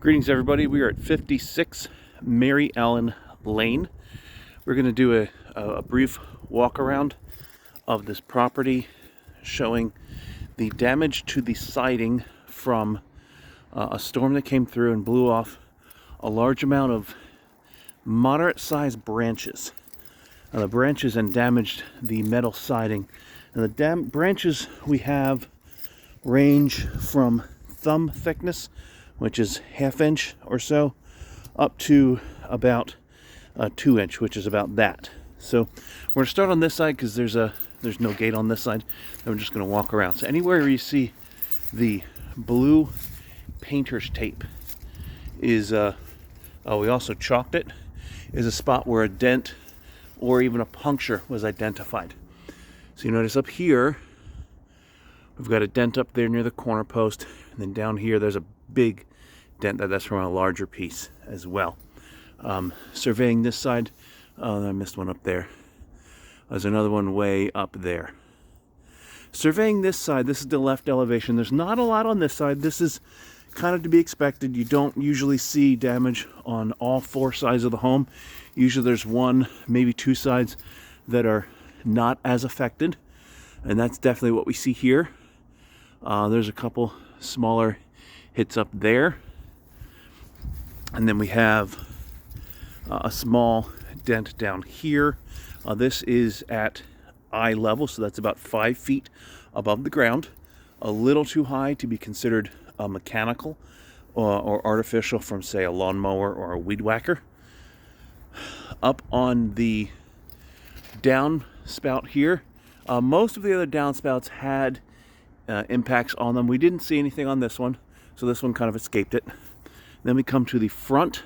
Greetings everybody, we are at 56 Mary Ellen Lane. We're going to do a brief walk around of this property showing the damage to the siding from a storm that came through and blew off a large amount of moderate sized branches. The branches and damaged the metal siding. And the branches we have range from thumb thickness, which is 1/2 inch or so, up to about 2 inch, which is about that. So we're gonna start on this side because there's no gate on this side. And we're just gonna walk around. So anywhere where you see the blue painter's tape is we also chalked it, is a spot where a dent or even a puncture was identified. So you notice up here we've got a dent up there near the corner post, and then down here there's a big dent that's from a larger piece as well. Surveying this side, I missed one up there. There's another one way up there. Surveying this side, this is the left elevation. There's not a lot on this side. This is kind of to be expected. You don't usually see damage on all 4 sides of the home. Usually there's 1, maybe 2 sides that are not as affected, and that's definitely what we see here. There's a couple smaller hits up there, and then we have a small dent down here. This is at eye level, so that's about 5 feet above the ground. A little too high to be considered mechanical or artificial from, say, a lawnmower or a weed whacker. Up on the downspout here, most of the other downspouts had impacts on them. We didn't see anything on this one, so this one kind of escaped it. Then we come to the front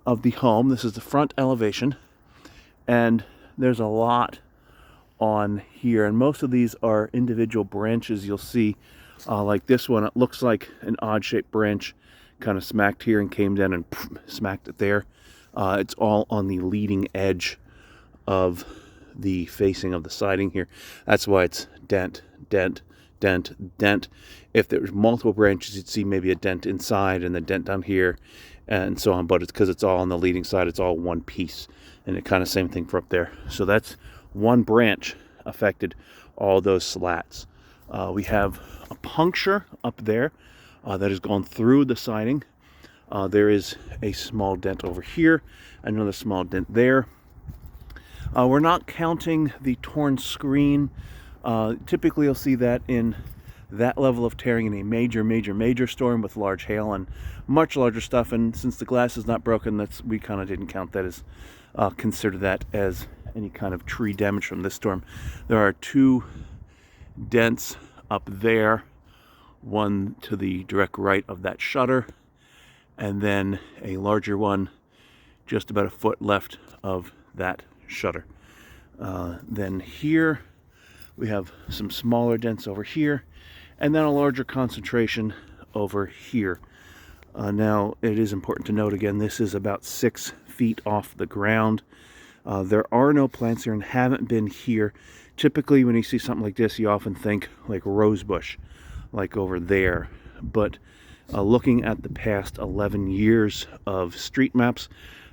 of the home. This is the front elevation, and there's a lot on here, and most of these are individual branches. You'll see like this one, it looks like an odd shaped branch kind of smacked here and came down and smacked it there. It's all on the leading edge of the facing of the siding here. That's why it's dent, dent, dent, dent. If there was multiple branches, you'd see maybe a dent inside and the dent down here and so on, but it's because it's all on the leading side, it's all one piece, and it kind of same thing for up there. So that's one branch affected all those slats. We have a puncture up there that has gone through the siding. There is a small dent over here, another small dent there. We're not counting the torn screen. Typically you'll see that in that level of tearing in a major storm with large hail and much larger stuff, and since the glass is not broken, we kind of didn't count that as consider that as any kind of tree damage from this storm. There are 2 dents up there, one to the direct right of that shutter, and then a larger one just about 1 foot left of that shutter. Then here we have some smaller dents over here, and then a larger concentration over here. Now it is important to note again, this is about 6 feet off the ground. There are no plants here and haven't been here. Typically when you see something like this, you often think like rosebush, like over there. But looking at the past 11 years of street maps,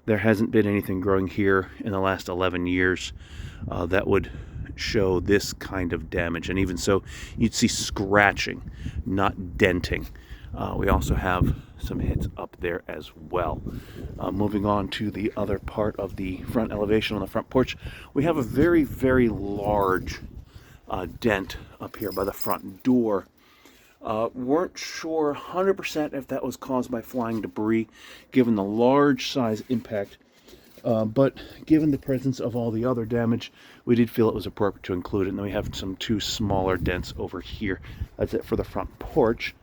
there hasn't been anything growing here in the last 11 years that would show this kind of damage. And even so, you'd see scratching, not denting. We also have some hits up there as well. Moving on to the other part of the front elevation on the front porch, we have a very large dent up here by the front door. Weren't sure 100% if that was caused by flying debris, given the large size impact. But given the presence of all the other damage, we did feel it was appropriate to include it. And then we have 2 smaller dents over here. That's it for the front porch.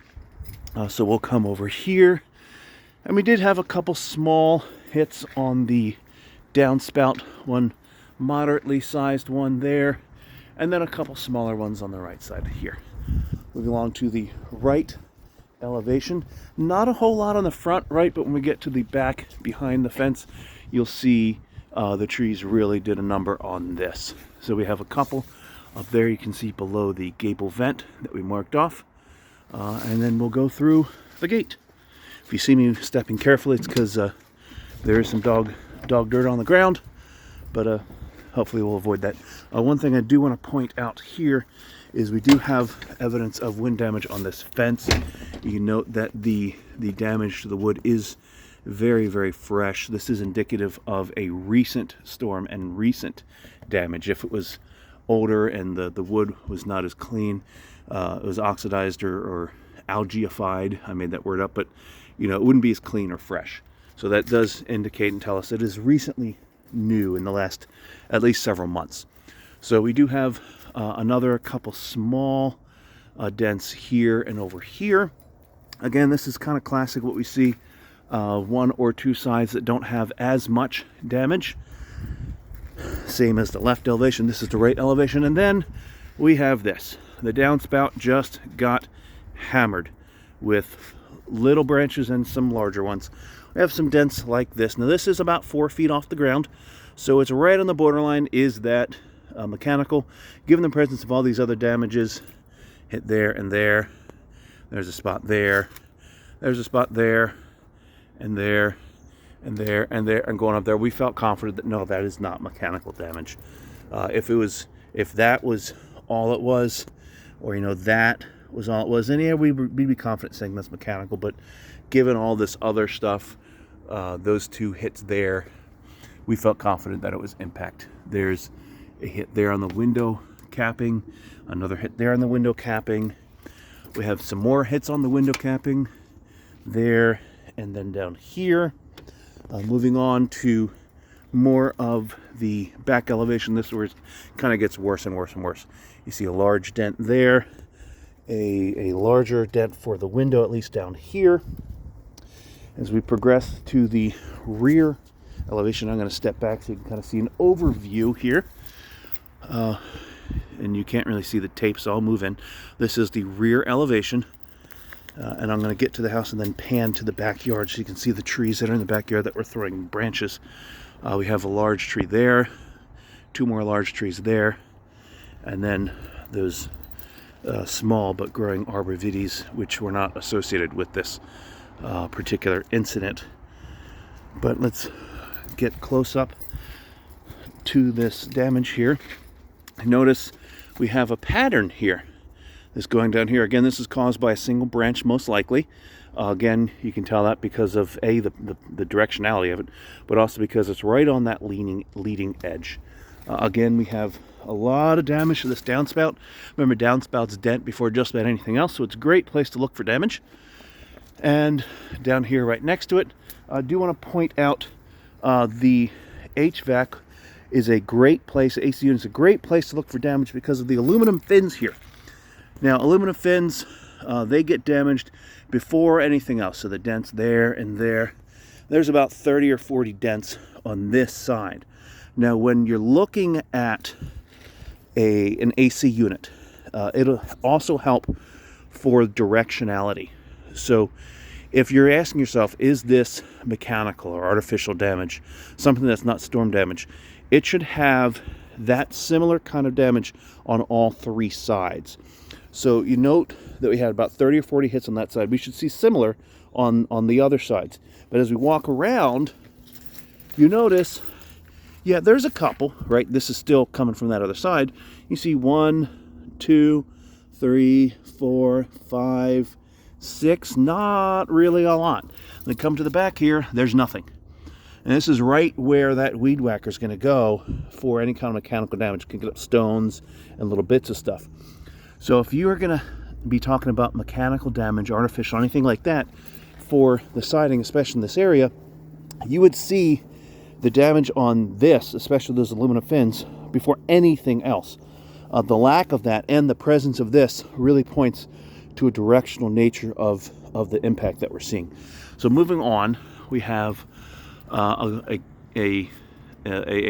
So we'll come over here, and we did have a couple small hits on the downspout, one moderately sized one there, and then a couple smaller ones on the right side here. Moving along to the right elevation, not a whole lot on the front right, but when we get to the back behind the fence, you'll see the trees really did a number on this. So we have a couple up there you can see below the gable vent that we marked off. And then we'll go through the gate. If you see me stepping carefully, it's because there is some dog dirt on the ground, but hopefully we'll avoid that. One thing I do want to point out here is we do have evidence of wind damage on this fence. You can note that the damage to the wood is very, very fresh. This is indicative of a recent storm and recent damage. If it was older and the wood was not as clean, it was oxidized or algaeified, I made that word up, but you know, it wouldn't be as clean or fresh. So that does indicate and tell us it is recently new in the last at least several months. So we do have another couple small dents here and over here. Again, this is kind of classic what we see, one or two sides that don't have as much damage. Same as the left elevation. This is the right elevation. And then we have this. The downspout just got hammered with little branches and some larger ones. We have some dents like this. Now this is about 4 feet off the ground, so it's right on the borderline. Is that mechanical? Given the presence of all these other damages, hit there and there. There's a spot there. There's a spot there and there and there and there and going up there. We felt confident that no, that is not mechanical damage. If that was all it was, or you know, that was all it was, then yeah, we'd be confident saying that's mechanical. But given all this other stuff, those two hits there, we felt confident that it was impact. There's a hit there on the window capping, another hit there on the window capping. We have some more hits on the window capping there, and then down here. Moving on to more of the back elevation. This is where it kind of gets worse and worse and worse. You see a large dent there, a larger dent for the window, at least down here. As we progress to the rear elevation, I'm going to step back so you can kind of see an overview here. And you can't really see the tape, so I'll move in. This is the rear elevation. And I'm going to get to the house and then pan to the backyard so you can see the trees that are in the backyard that we're throwing branches. We have a large tree there, two more large trees there, and then those small but growing arborvitaes, which were not associated with this particular incident. But let's get close up to this damage here. Notice we have a pattern here. This going down here. Again, this is caused by a single branch, most likely. Again, you can tell that because of the directionality of it, but also because it's right on that leading edge. Again, we have a lot of damage to this downspout. Remember, downspouts dent before just about anything else, so it's a great place to look for damage. And down here right next to it, I do want to point out the HVAC is a great place, the AC unit is a great place to look for damage because of the aluminum fins here. Now, aluminum fins, they get damaged before anything else. So the dents there and there. There's about 30 or 40 dents on this side. Now, when you're looking at an AC unit, it'll also help for directionality. So if you're asking yourself, is this mechanical or artificial damage, something that's not storm damage, it should have that similar kind of damage on all three sides. So you note that we had about 30 or 40 hits on that side. We should see similar on the other sides. But as we walk around, you notice, yeah, there's a couple, right? This is still coming from that other side. You see 1, 2, 3, 4, 5, 6, not really a lot. Then come to the back here, there's nothing. And this is right where that weed whacker is going to go for any kind of mechanical damage. It can get up stones and little bits of stuff. So if you are going to be talking about mechanical damage, artificial, anything like that, for the siding, especially in this area, you would see the damage on this, especially those aluminum fins, before anything else. The lack of that and the presence of this really points to a directional nature of the impact that we're seeing. So moving on, we have a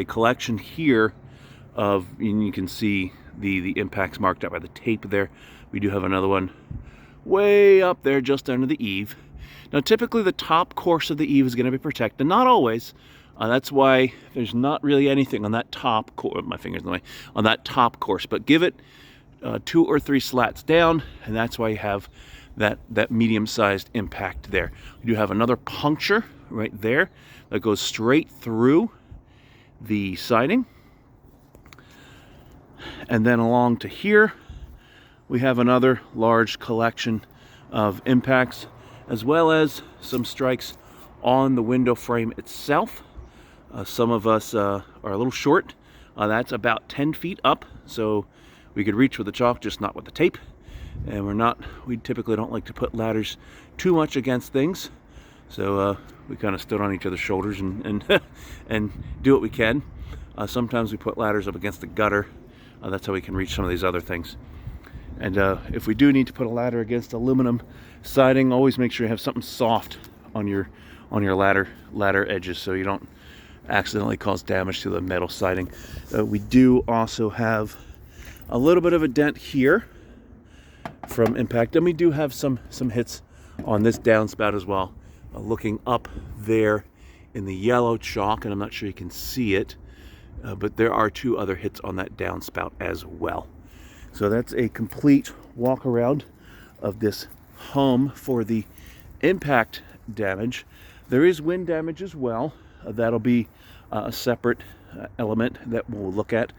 collection here of, and you can see the impacts marked out by the tape there. We do have another one way up there just under the eave. Now typically the top course of the eave is going to be protected, not always. That's why there's not really anything on that top course, my finger's in the way, on that top course, but give it 2 or 3 slats down, and that's why you have that medium-sized impact there. We do have another puncture right there that goes straight through the siding. And then along to here, we have another large collection of impacts, as well as some strikes on the window frame itself. Some of us are a little short. That's about 10 feet up, so we could reach with the chalk, just not with the tape. And we typically don't like to put ladders too much against things. So we kind of stood on each other's shoulders and and do what we can. Sometimes we put ladders up against the gutter. That's how we can reach some of these other things. And if we do need to put a ladder against aluminum siding, always make sure you have something soft on your ladder edges, so you don't accidentally cause damage to the metal siding. We do also have a little bit of a dent here from impact, and we do have some hits on this downspout as well. Looking up there in the yellow chalk, and I'm not sure you can see it, but there are 2 other hits on that downspout as well. So that's a complete walk around of this home for the impact damage. There is wind damage as well. That'll be a separate element that we'll look at.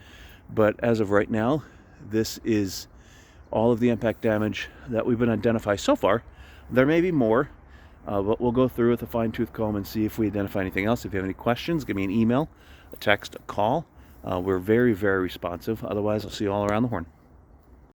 But as of right now, this is all of the impact damage that we've been identified so far. There may be more, but we'll go through with a fine-tooth comb and see if we identify anything else. If you have any questions, give me an email, a text, a call. We're very, very responsive. Otherwise, I'll see you all around the horn.